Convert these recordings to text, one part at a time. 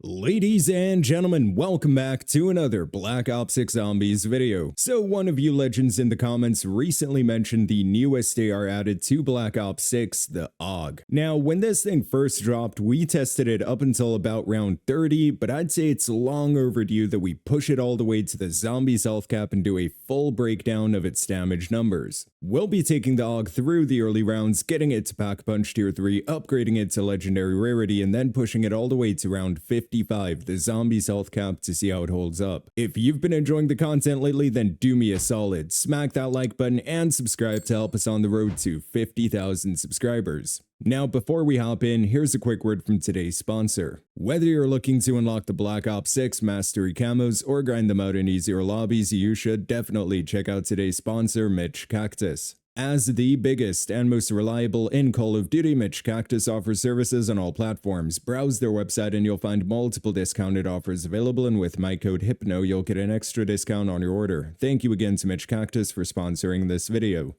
Ladies and gentlemen, welcome back to another Black Ops 6 Zombies video. So one of you legends in the comments recently mentioned the newest AR added to Black Ops 6, the AUG. Now, when this thing first dropped, we tested it up until about round 30, but I'd say it's long overdue that we push it all the way to the zombies health cap and do a full breakdown of its damage numbers. We'll be taking the AUG through the early rounds, getting it to Pack Punch Tier 3, upgrading it to Legendary Rarity, and then pushing it all the way to round 55, the zombies health cap, to see how it holds up. If you've been enjoying the content lately, then do me a solid, smack that like button and subscribe to help us on the road to 50,000 subscribers. Now, before we hop in, here's a quick word from today's sponsor. Whether you're looking to unlock the Black Ops 6 Mastery camos or grind them out in easier lobbies, you should definitely check out today's sponsor, Mitch Cactus. As the biggest and most reliable in Call of Duty, Mitch Cactus offers services on all platforms. Browse their website and you'll find multiple discounted offers available, and with my code HYPNO, you'll get an extra discount on your order. Thank you again to Mitch Cactus for sponsoring this video.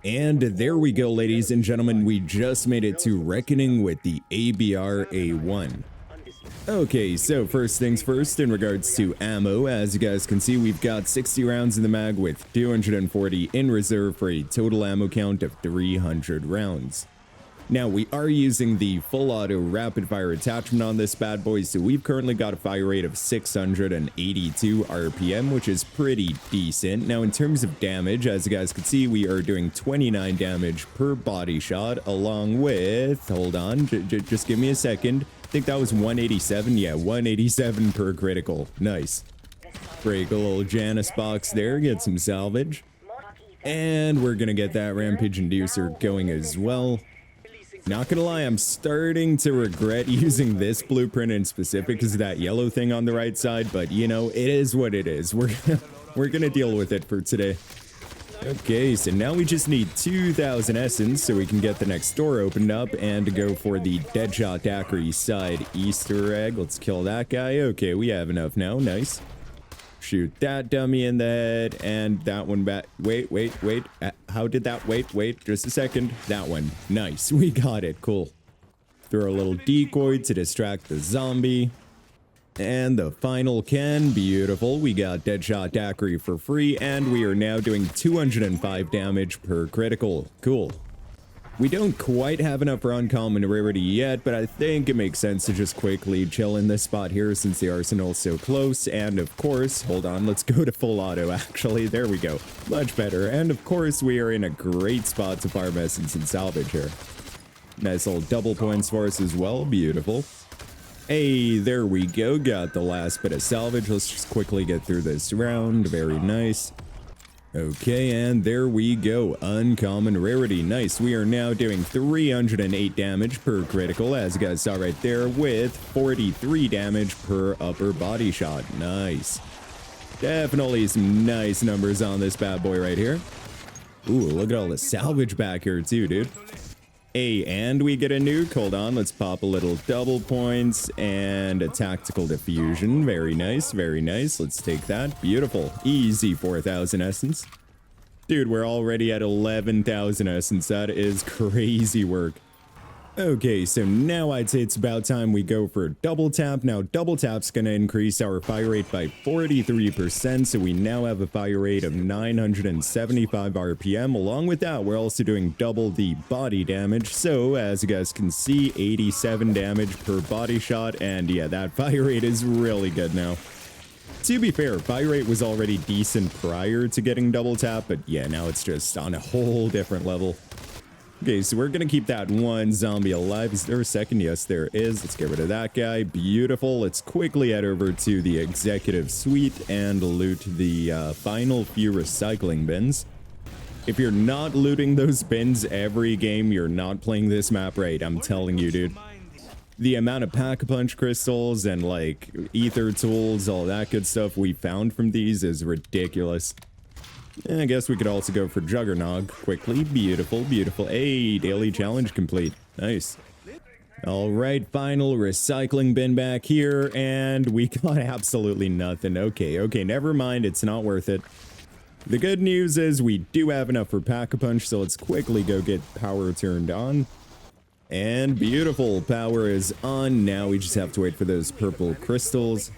And there we go, ladies and gentlemen, we just made it to Reckoning with the ABR A1. Okay, so first things first, in regards to ammo, as you guys can see, we've got 60 rounds in the mag with 240 in reserve for a total ammo count of 300 rounds. Now, we are using the full auto rapid fire attachment on this bad boy, so we've currently got a fire rate of 682 RPM, which is pretty decent. Now, in terms of damage, as you guys can see, we are doing 29 damage per body shot, along with, hold on, just give me a second. I think that was 187. Yeah, 187 per critical. Nice. Break a little Janus box there, get some salvage. And we're gonna get that Rampage Inducer going as well. Not gonna lie, I'm starting to regret using this blueprint in specific because of that yellow thing on the right side, but you know, it is what it is. We're gonna deal with it for today. Okay, so now we just need 2,000 essence so we can get the next door opened up and go for the Deadshot Daiquiri side Easter egg. Let's kill that guy. Okay, we have enough now. Nice. Shoot that dummy in the head and that one back. Wait. How did that? Wait, just a second. That one. Nice. We got it. Cool. Throw a little decoy to distract the zombie. And the final can. Beautiful. We got Deadshot Daiquiri for free, and we are now doing 205 damage per critical. Cool. We don't quite have enough for uncommon rarity yet, but I think it makes sense to just quickly chill in this spot here since the arsenal's so close. And of course, hold on, let's go to full auto actually. There we go. Much better. And of course, we are in a great spot to farm essence and salvage here. Nice little double points for us as well. Beautiful. Hey, there we go. Got the last bit of salvage. Let's just quickly get through this round. Very nice. Okay, and there we go. Uncommon rarity. Nice. We are now doing 308 damage per critical, as you guys saw right there, with 43 damage per upper body shot. Nice. Definitely some nice numbers on this bad boy right here. Ooh, look at all the salvage back here too, dude. Hey, and we get a nuke. Hold on, let's pop a little double points and a tactical diffusion. Very nice, very nice. Let's take that. Beautiful. Easy 4,000 essence. Dude, we're already at 11,000 essence. That is crazy work. Okay, so now I'd say it's about time we go for double tap. Now, double tap's gonna increase our fire rate by 43%, so we now have a fire rate of 975 RPM. Along with that, we're also doing double the body damage, so as you guys can see, 87 damage per body shot, and yeah, that fire rate is really good now. To be fair, fire rate was already decent prior to getting double tap, but yeah, now it's just on a whole different level. Okay, so we're gonna keep that one zombie alive. Is there a second? Yes, there is. Let's get rid of that guy. Beautiful. Let's quickly head over to the executive suite and loot the final few recycling bins. If you're not looting those bins every game, you're not playing this map right. I'm telling you, dude. The amount of Pack-a-Punch crystals and like ether tools, all that good stuff we found from these is ridiculous. I guess we could also go for Juggernog quickly. Beautiful, beautiful. Hey, daily challenge complete. Nice. All right, final recycling bin back here, and we got absolutely nothing. Okay, never mind. It's not worth it. The good news is we do have enough for Pack-a-Punch, so let's quickly go get power turned on. And beautiful, power is on. Now we just have to wait for those purple crystals.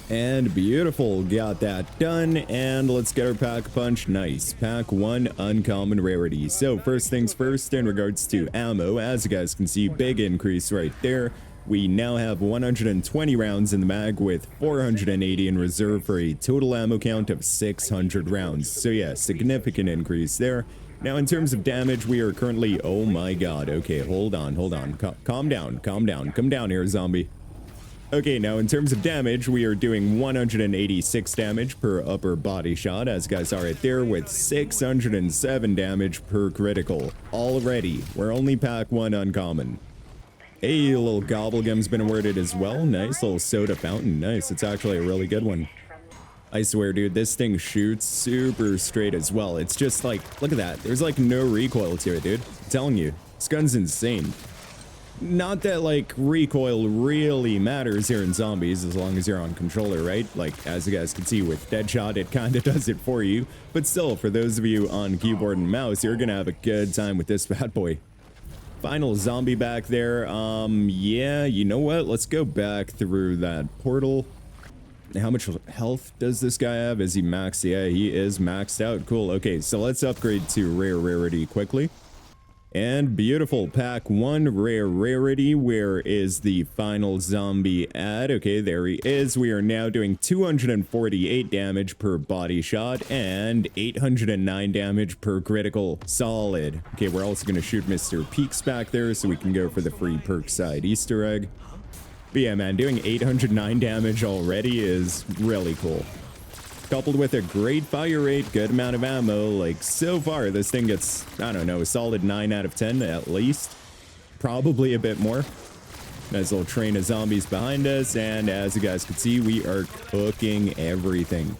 And beautiful, got that done. And let's get our pack punch. Nice. Pack 1, uncommon rarity. So first things first, in regards to ammo, as you guys can see, big increase right there. We now have 120 rounds in the mag with 480 in reserve for a total ammo count of 600 rounds. So yeah, significant increase there. Now in terms of damage, we are currently, oh my god, okay, hold on, calm down, come down here, zombie. Okay, now in terms of damage, we are doing 186 damage per upper body shot, as you guys are right there, with 607 damage per critical. Already, we're only pack 1 uncommon. Hey, a little gobblegum's been awarded as well. Nice little soda fountain. Nice, it's actually a really good one. I swear, dude, this thing shoots super straight as well. It's just like, look at that. There's like no recoil to it, dude. I'm telling you, this gun's insane. Not that like recoil really matters here in zombies as long as you're on controller, right? Like as you guys can see with Deadshot, it kind of does it for you. But still, for those of you on keyboard and mouse, you're gonna have a good time with this bad boy. Final zombie back there. Yeah, you know what? Let's go back through that portal. How much health does this guy have? Is he maxed? Yeah, he is maxed out. Cool. Okay, so let's upgrade to rare rarity quickly. And beautiful, pack 1, rare rarity. Where is the final zombie at? Okay, there he is. We are now doing 248 damage per body shot and 809 damage per critical. Solid. Okay, we're also going to shoot Mr. Peaks back there so we can go for the free perk side Easter egg. But yeah, man, doing 809 damage already is really cool. Coupled with a great fire rate, good amount of ammo, like so far this thing gets, I don't know, a solid 9 out of 10 at least. Probably a bit more. Nice little train of zombies behind us, and as you guys can see, we are cooking everything.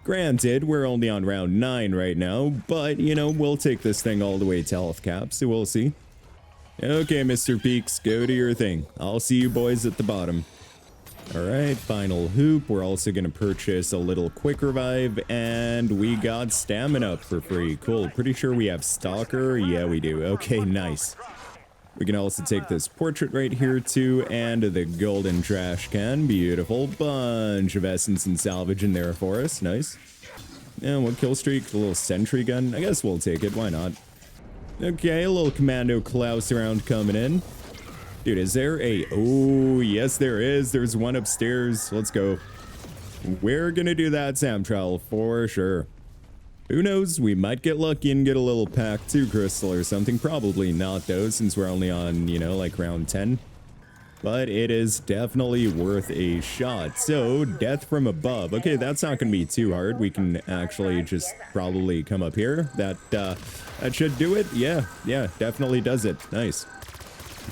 Granted, we're only on round 9 right now, but, you know, we'll take this thing all the way to health cap, so we'll see. Okay, Mr. Peaks, go to your thing. I'll see you boys at the bottom. Alright, final hoop. We're also going to purchase a little quick revive, and we got stamina for free. Cool. Pretty sure we have stalker. Yeah, we do. Okay, nice. We can also take this portrait right here too, and the golden trash can. Beautiful. Bunch of essence and salvage in there for us. Nice. And what kill streak? A little sentry gun. I guess we'll take it. Why not? Okay, a little commando Klaus round coming in. Dude, is there a... Oh, yes, there is. There's one upstairs. Let's go. We're gonna do that Sam trial for sure. Who knows? We might get lucky and get a little pack 2 crystal or something. Probably not, though, since we're only on, you know, like round 10. But it is definitely worth a shot. So, death from above. Okay, that's not gonna be too hard. We can actually just probably come up here. That should do it. Yeah, definitely does it. Nice.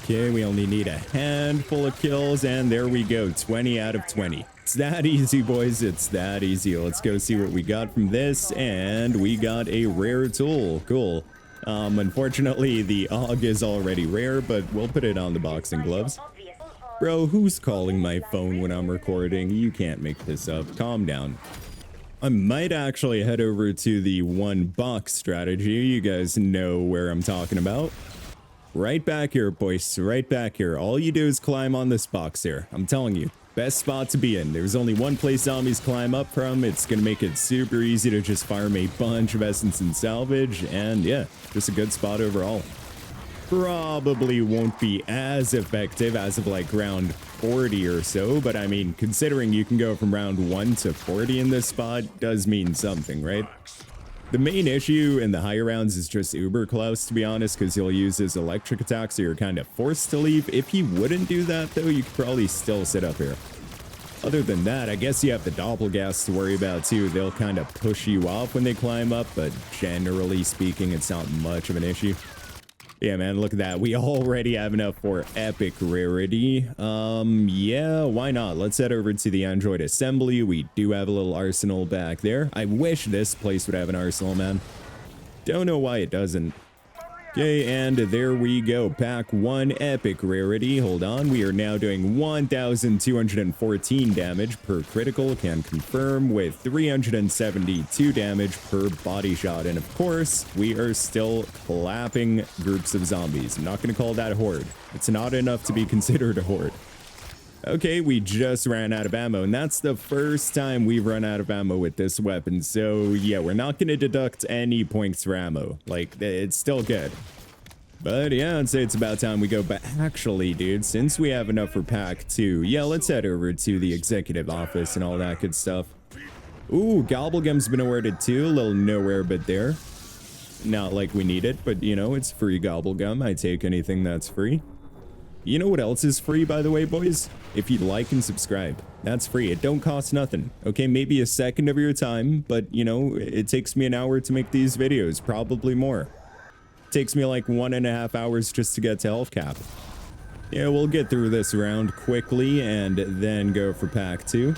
Okay, we only need a handful of kills, and there we go, 20 out of 20. It's that easy, boys, it's that easy. Let's go see what we got from this, and we got a rare tool. Cool. Unfortunately, the AUG is already rare, but we'll put it on the boxing gloves. Bro, who's calling my phone when I'm recording? You can't make this up. Calm down. I might actually head over to the 1 box strategy. You guys know where I'm talking about. Right back here, boys. Right back here. All you do is climb on this box here. I'm telling you, best spot to be in. There's only one place zombies climb up from. It's gonna make it super easy to just farm a bunch of essence and salvage. And yeah, just a good spot overall. Probably won't be as effective as of like round 40 or so. But I mean, considering you can go from round 1 to 40 in this spot does mean something, right? The main issue in the higher rounds is just Uber Klaus, to be honest, because he'll use his electric attack, so you're kind of forced to leave. If he wouldn't do that, though, you could probably still sit up here. Other than that, I guess you have the doppelgas to worry about, too. They'll kind of push you off when they climb up, but generally speaking, it's not much of an issue. Yeah, man, look at that. We already have enough for epic rarity. Yeah, why not? Let's head over to the Android assembly. We do have a little arsenal back there. I wish this place would have an arsenal, man. Don't know why it doesn't. Okay, and there we go. Pack 1 epic rarity. Hold on. We are now doing 1,214 damage per critical. Can confirm with 372 damage per body shot. And of course, we are still clapping groups of zombies. I'm not going to call that a horde. It's not enough to be considered a horde. Okay, we just ran out of ammo, and that's the first time we've run out of ammo with this weapon. So yeah, we're not going to deduct any points for ammo. Like, it's still good. But yeah, I'd say it's about time we go back. Actually, dude, since we have enough for pack 2, yeah, let's head over to the executive office and all that good stuff. Ooh, Gobblegum's been awarded too. A little nowhere but there. Not like we need it, but you know, it's free Gobblegum. I take anything that's free. You know what else is free, by the way, boys? If you like and subscribe, that's free. It don't cost nothing. Okay, maybe a second of your time, but you know, it takes me an hour to make these videos, probably more. It takes me like 1.5 hours just to get to health cap. Yeah, we'll get through this round quickly and then go for pack 2.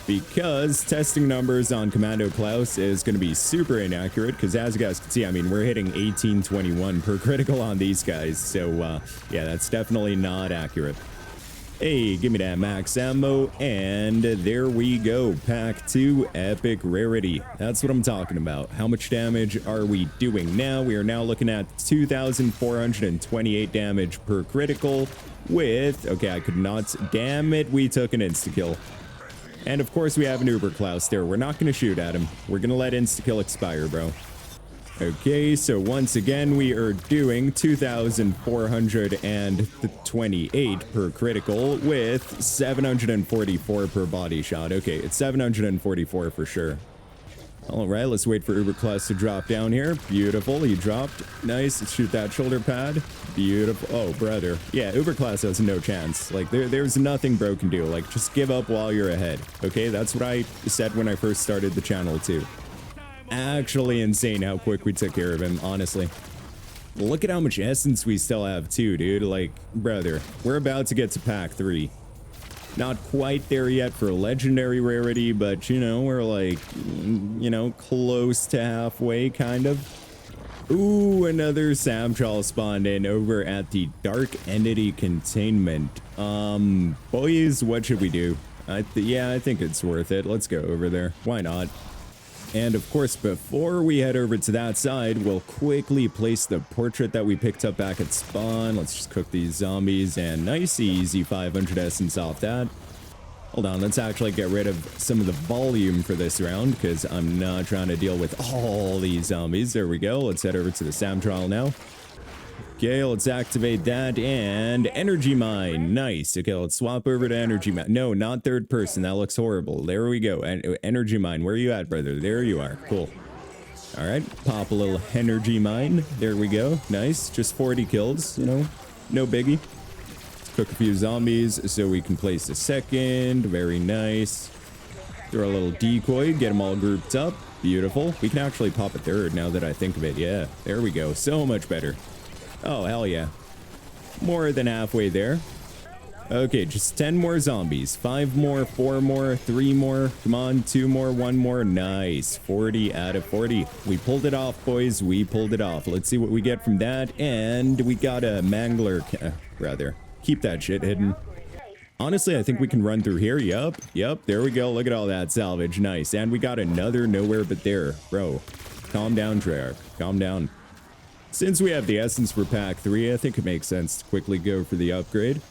Because testing numbers on Commando Klaus is going to be super inaccurate, because as you guys can see, I mean, we're hitting 1821 per critical on these guys, so yeah, that's definitely not accurate. Hey, give me that max ammo, and there we go. Pack 2 epic rarity. That's what I'm talking about. How much damage are we doing now? We are now looking at 2,428 damage per critical with, okay, I could not, damn it, we took an insta-kill. And of course we have an Uber Klaus there. We're not going to shoot at him. We're going to let insta-kill expire, bro. Okay, so once again, we are doing 2,428 per critical with 744 per body shot. Okay, it's 744 for sure. All right, let's wait for Uber Klaus to drop down here. Beautiful, he dropped. Nice, let's shoot that shoulder pad. Beautiful. Oh, brother. Yeah, Uber Klaus has no chance. Like, there's nothing bro can do. Like, just give up while you're ahead. Okay, that's what I said when I first started the channel, too. Actually insane how quick we took care of him, honestly. Look at how much essence we still have, too, dude. Like, brother, we're about to get to pack 3. Not quite there yet for legendary rarity, but, you know, we're like, you know, close to halfway, kind of. Ooh, another Samchal spawned in over at the Dark Entity Containment. Boys, what should we do? Yeah, I think it's worth it. Let's go over there. Why not? And of course, before we head over to that side, we'll quickly place the portrait that we picked up back at spawn. Let's just cook these zombies, and nice easy 500 essence off that. Hold on, let's actually get rid of some of the volume for this round, because I'm not trying to deal with all these zombies. There we go. Let's head over to the SAM trial now. Okay, let's activate that, and energy mine. Nice. Okay, let's swap over to energy mine. No, not third person. That looks horrible. There we go. Energy mine. Where are you at, brother? There you are. Cool. All right, pop a little energy mine. There we go. Nice. Just 40 kills, you know, no biggie. Let's cook a few zombies so we can place a second. Very nice. Throw a little decoy, get them all grouped up. Beautiful. We can actually pop a third now that I think of it. Yeah, there we go. So much better. Oh, hell yeah. More than halfway there. Okay, just 10 more zombies. 5 more, 4 more, 3 more. Come on, 2 more, 1 more. Nice. 40 out of 40. We pulled it off, boys. We pulled it off. Let's see what we get from that. And we got a mangler. Rather, keep that shit hidden. Honestly, I think we can run through here. Yup. There we go. Look at all that salvage. Nice. And we got another nowhere but there. Bro, calm down, Treyarch. Calm down. Since we have the essence for pack 3, I think it makes sense to quickly go for the upgrade.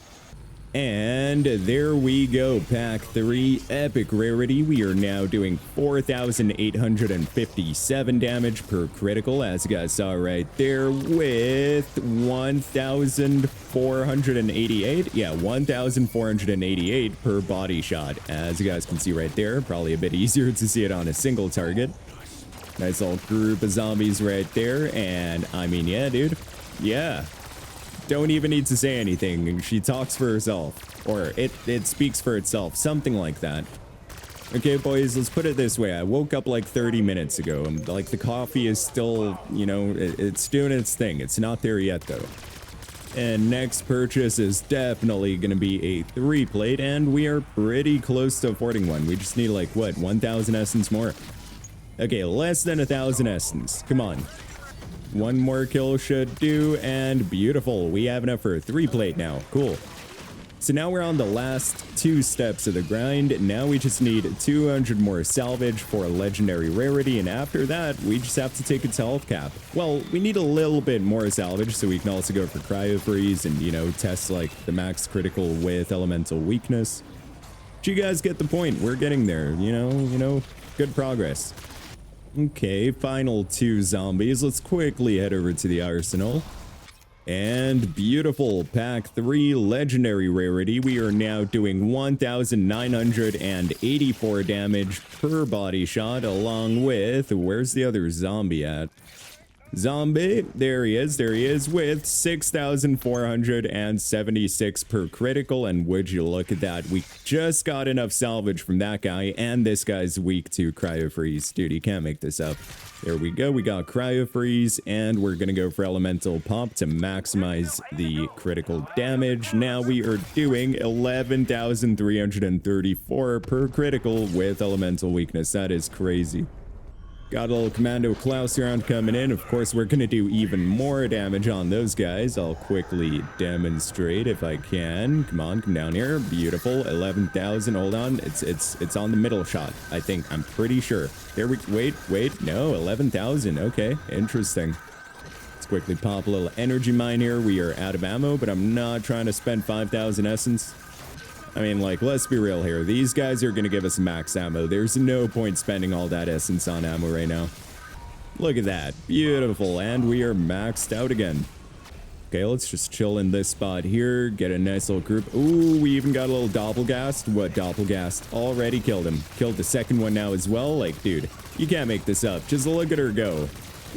And there we go, pack 3, epic rarity. We are now doing 4,857 damage per critical, as you guys saw right there, with 1,488. Yeah, 1,488 per body shot, as you guys can see right there. Probably a bit easier to see it on a single target. Nice little group of zombies right there, and I mean, yeah, dude. Yeah. Don't even need to say anything. She talks for herself. Or it speaks for itself. Something like that. Okay, boys, let's put it this way. I woke up like 30 minutes ago. And like the coffee is still, you know, it's doing its thing. It's not there yet, though. And next purchase is definitely going to be a 3-plate. And we are pretty close to affording one. We just need like, what, 1,000 essence more? Okay, less than 1,000 essence. Come on. One more kill should do, and beautiful. We have enough for a 3-plate now. Cool. So now we're on the last 2 steps of the grind. Now we just need 200 more salvage for a legendary rarity, and after that, we just have to take its health cap. Well, we need a little bit more salvage, so we can also go for cryo freeze and, you know, test like the max critical with elemental weakness. But you guys get the point. We're getting there, you know, good progress. Okay, final 2 zombies. Let's quickly head over to the arsenal. And beautiful, pack 3 legendary rarity. We are now doing 1,984 damage per body shot, along with, where's the other zombie at? Zombie, there he is, with 6,476 per critical, and would you look at that, we just got enough salvage from that guy, and this guy's weak to cryo freeze. Dude, you can't make this up. There we go, we got cryo freeze, and we're gonna go for elemental pop to maximize the critical damage. Now we are doing 11,334 per critical with elemental weakness. That is crazy. Got a little Commando Klaus round coming in. Of course, we're going to do even more damage on those guys. I'll quickly demonstrate if I can. Come on, come down here. Beautiful. 11,000. Hold on. It's on the middle shot, I think. I'm pretty sure. There we... Wait. No, 11,000. Okay, interesting. Let's quickly pop a little energy mine here. We are out of ammo, but I'm not trying to spend 5,000 essence. I mean, like, let's be real here. These guys are going to give us max ammo. There's no point spending all that essence on ammo right now. Look at that. Beautiful. And we are maxed out again. Okay, let's just chill in this spot here. Get a nice little group. Ooh, we even got a little doppelgast. What doppelgast? Already killed him. Killed the second one now as well. Like, dude, you can't make this up. Just look at her go.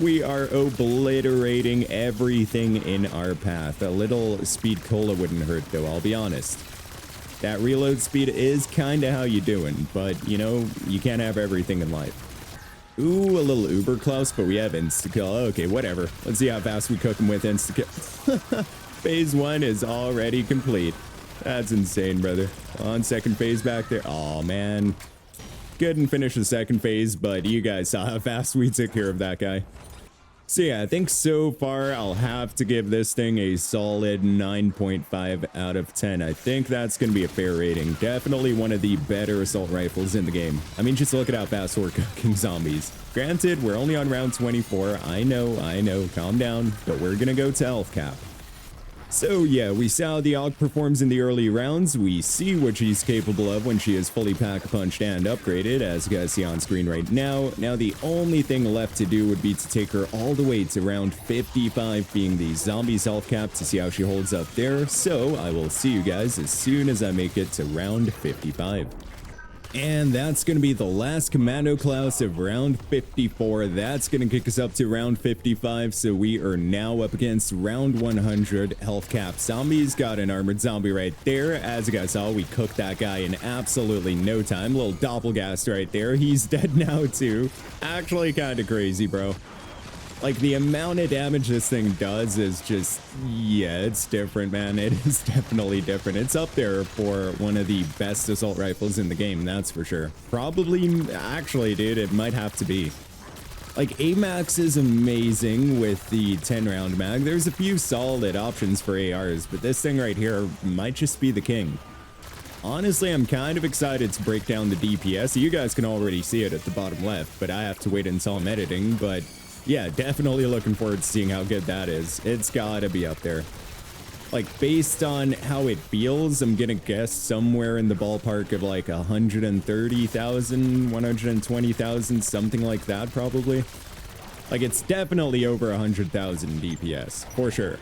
We are obliterating everything in our path. A little speed cola wouldn't hurt, though, I'll be honest. That reload speed is kind of how you doing, but, you know, you can't have everything in life. Ooh, a little Uber Klaus, but we have insta-kill. Okay, whatever. Let's see how fast we cook him with insta-kill. Phase 1 is already complete. That's insane, brother. On second phase back there. Oh, man. Couldn't finish the second phase, but you guys saw how fast we took care of that guy. So yeah, I think so far I'll have to give this thing a solid 9.5 out of 10. I think that's going to be a fair rating. Definitely one of the better assault rifles in the game. I mean, just look at how fast we're cooking zombies. Granted, we're only on round 24. I know, calm down, but we're going to go to health cap. So yeah, we saw how the AUG performs in the early rounds. We see what she's capable of when she is fully pack-punched and upgraded, as you guys see on screen right now. Now the only thing left to do would be to take her all the way to round 55, being the zombie's health cap, to see how she holds up there. So I will see you guys as soon as I make it to round 55. And that's going to be the last Commando Klaus of round 54. That's going to kick us up to round 55. So we are now up against round 100 health cap zombies. Got an armored zombie right there. As you guys saw, we cooked that guy in absolutely no time. Little doppelgast right there. He's dead now too. Actually kind of crazy, bro. Like, the amount of damage this thing does is just, yeah, it's different, man. It is definitely different. It's up there for one of the best assault rifles in the game, that's for sure. Probably, actually, dude, it might have to be. Like, AMAX is amazing with the 10-round mag. There's a few solid options for ARs, but this thing right here might just be the king. Honestly, I'm kind of excited to break down the DPS. You guys can already see it at the bottom left, but I have to wait until I'm editing, but... yeah, definitely looking forward to seeing how good that is. It's gotta be up there. Like, based on how it feels, I'm gonna guess somewhere in the ballpark of like 130,000, 120,000, something like that probably. Like, it's definitely over 100,000 DPS, for sure.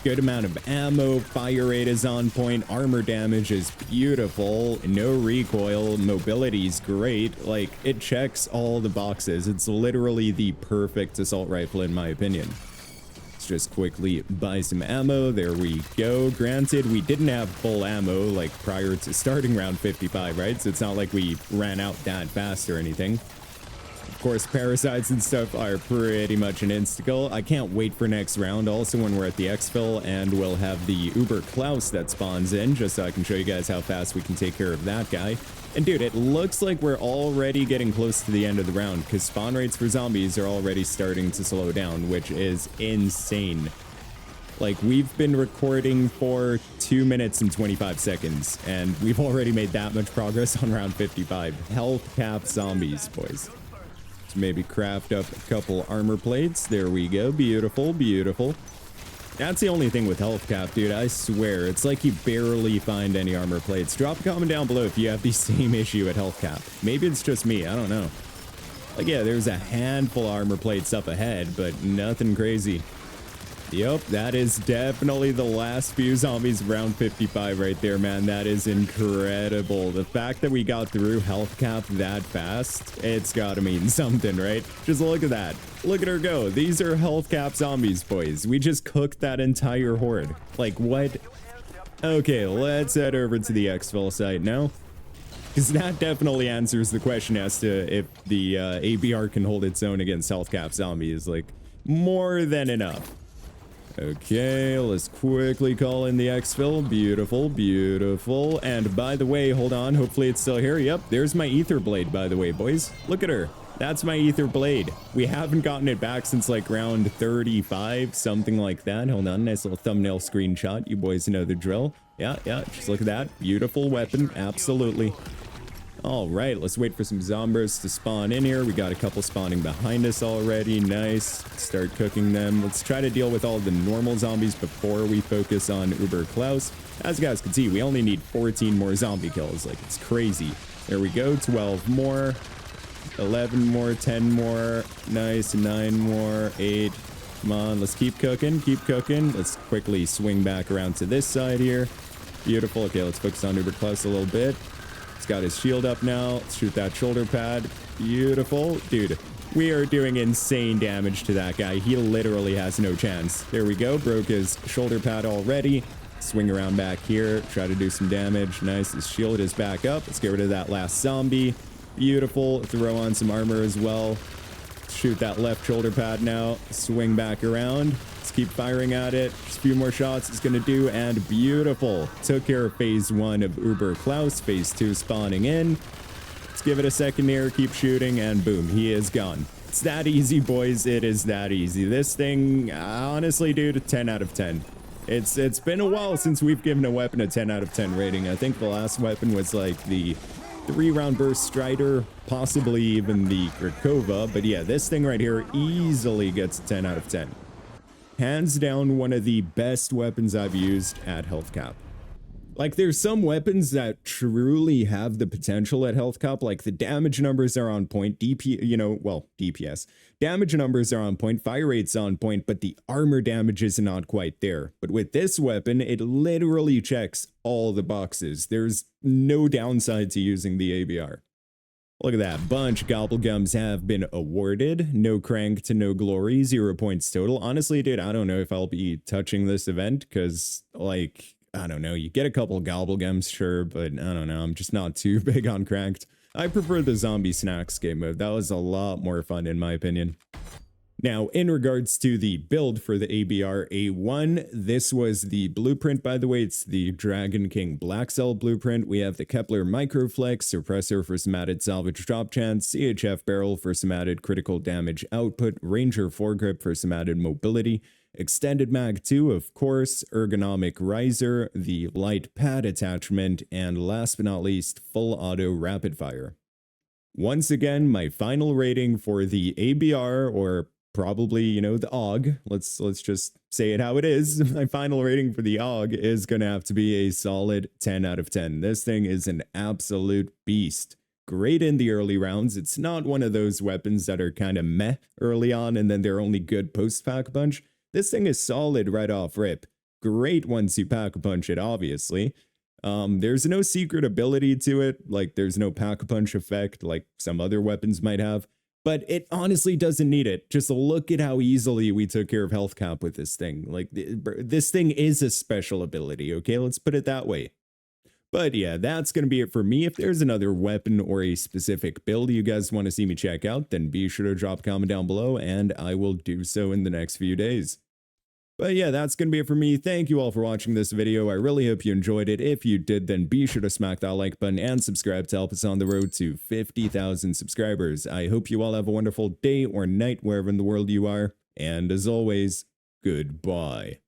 Good amount of ammo, fire rate is on point, armor damage is beautiful, no recoil, mobility's great. Like, it checks all the boxes. It's literally the perfect assault rifle in my opinion. Let's just quickly buy some ammo. There we go. Granted, we didn't have full ammo like prior to starting round 55, right? So it's not like we ran out that fast or anything. Of course, parasites and stuff are pretty much an insta-kill. I can't wait for next round. Also, when we're at the Exfil, and we'll have the Uber Klaus that spawns in, just so I can show you guys how fast we can take care of that guy. And dude, it looks like we're already getting close to the end of the round, because spawn rates for zombies are already starting to slow down, which is insane. Like, we've been recording for 2 minutes and 25 seconds, and we've already made that much progress on round 55. Health cap zombies, boys. Let's maybe craft up a couple armor plates. There we go. Beautiful, beautiful. That's the only thing with health cap, dude. I swear, it's like you barely find any armor plates. Drop a comment down below if you have the same issue at health cap. Maybe it's just me. I don't know. Like, yeah, there's a handful of armor plates up ahead, but nothing crazy. Yep, that is definitely the last few zombies of round 55 right there, man. That is incredible. The fact that we got through health cap that fast, it's gotta mean something, right? Just look at that. Look at her go. These are health cap zombies, boys. We just cooked that entire horde. Like, what? Okay, let's head over to the Exfil site now, because that definitely answers the question as to if the ABR can hold its own against health cap zombies. Like, more than enough. Okay, let's quickly call in the Exfil. Beautiful, beautiful. And by the way, hold on. Hopefully it's still here. Yep, there's my ether blade, by the way, boys. Look at her. That's my ether blade. We haven't gotten it back since like round 35, something like that. Hold on, nice little thumbnail screenshot. You boys know the drill. Yeah, just look at that. Beautiful weapon, absolutely. All right, let's wait for some zombies to spawn in here. We got a couple spawning behind us already. Nice. Start cooking them. Let's try to deal with all the normal zombies before we focus on Uber Klaus. As you guys can see, we only need 14 more zombie kills. Like, it's crazy. There we go. 12 more. 11 more. 10 more. Nice. 9 more. 8. Come on, let's keep cooking. Keep cooking. Let's quickly swing back around to this side here. Beautiful. Okay, let's focus on Uber Klaus a little bit. He's got his shield up now. Let's shoot that shoulder pad. Beautiful. Dude, we are doing insane damage to that guy. He literally has no chance. There we go. Broke his shoulder pad already. Swing around back here. Try to do some damage. Nice. His shield is back up. Let's get rid of that last zombie. Beautiful. Throw on some armor as well. Shoot that left shoulder pad now. Swing back around. Let's keep firing at it. Just a few more shots it's going to do, and beautiful. Took care of phase 1 of Uber Klaus. Phase 2 spawning in. Let's give it a second here. Keep shooting, and boom, he is gone. It's that easy, boys. It is that easy. This thing, honestly, dude, a 10 out of 10. It's been a while since we've given a weapon a 10 out of 10 rating. I think the last weapon was like the 3-round burst Strider, possibly even the Krakova. But yeah, this thing right here easily gets a 10 out of 10. Hands down, one of the best weapons I've used at health cap. Like, there's some weapons that truly have the potential at health cap. Like, the damage numbers are on point. DPS. Damage numbers are on point. Fire rate's on point, but the armor damage is not quite there. But with this weapon, it literally checks all the boxes. There's no downside to using the ABR. Look at that. Bunch of Gobblegums have been awarded. No crank to no glory. 0 points total. Honestly, dude, I don't know if I'll be touching this event because, like, I don't know. You get a couple Gobblegums, sure, but I don't know. I'm just not too big on cranked. I prefer the zombie snacks game mode. That was a lot more fun, in my opinion. Now, in regards to the build for the ABR A1, this was the blueprint, by the way. It's the Dragon King Black Cell blueprint. We have the Kepler Microflex suppressor for some added salvage drop chance, CHF barrel for some added critical damage output, Ranger foregrip for some added mobility, extended mag 2, of course, ergonomic riser, the light pad attachment, and last but not least, full auto rapid fire. Once again, my final rating for the ABR, or probably, the AUG, let's just say it how it is. My final rating for the AUG is going to have to be a solid 10 out of 10. This thing is an absolute beast. Great in the early rounds. It's not one of those weapons that are kind of meh early on and then they're only good post-pack punch. This thing is solid right off rip. Great once you pack a punch it, obviously. There's no secret ability to it, like there's no pack a punch effect like some other weapons might have. But it honestly doesn't need it. Just look at how easily we took care of health cap with this thing. Like, this thing is a special ability, okay? Let's put it that way. But yeah, that's going to be it for me. If there's another weapon or a specific build you guys want to see me check out, then be sure to drop a comment down below and I will do so in the next few days. But yeah, that's going to be it for me. Thank you all for watching this video. I really hope you enjoyed it. If you did, then be sure to smack that like button and subscribe to help us on the road to 50,000 subscribers. I hope you all have a wonderful day or night wherever in the world you are. And as always, goodbye.